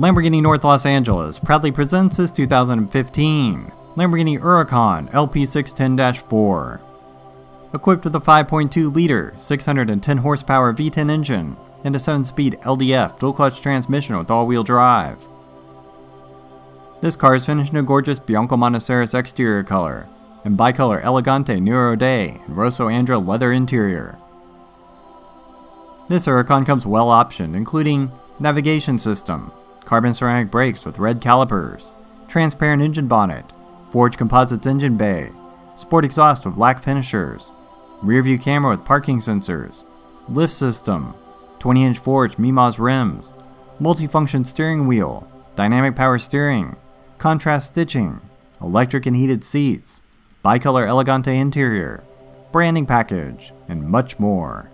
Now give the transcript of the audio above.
Lamborghini North Los Angeles proudly presents this 2015 Lamborghini Huracan LP 610-4. Equipped with a 5.2-liter, 610 horsepower V10 engine and a 7-speed LDF dual-clutch transmission with all-wheel drive. This car is finished in a gorgeous Bianco Monecerus exterior color and Bicolor Elegante Nero Ade and Rosso Andra leather interior. This Huracan comes well optioned, including navigation system, carbon ceramic brakes with red calipers, transparent engine bonnet, forged composites engine bay, sport exhaust with black finishers, rear view camera with parking sensors, lift system, 20-inch forged MIMAS rims, multifunction steering wheel, dynamic power steering, contrast stitching, electric and heated seats, Bicolor Elegante interior, branding package, and much more.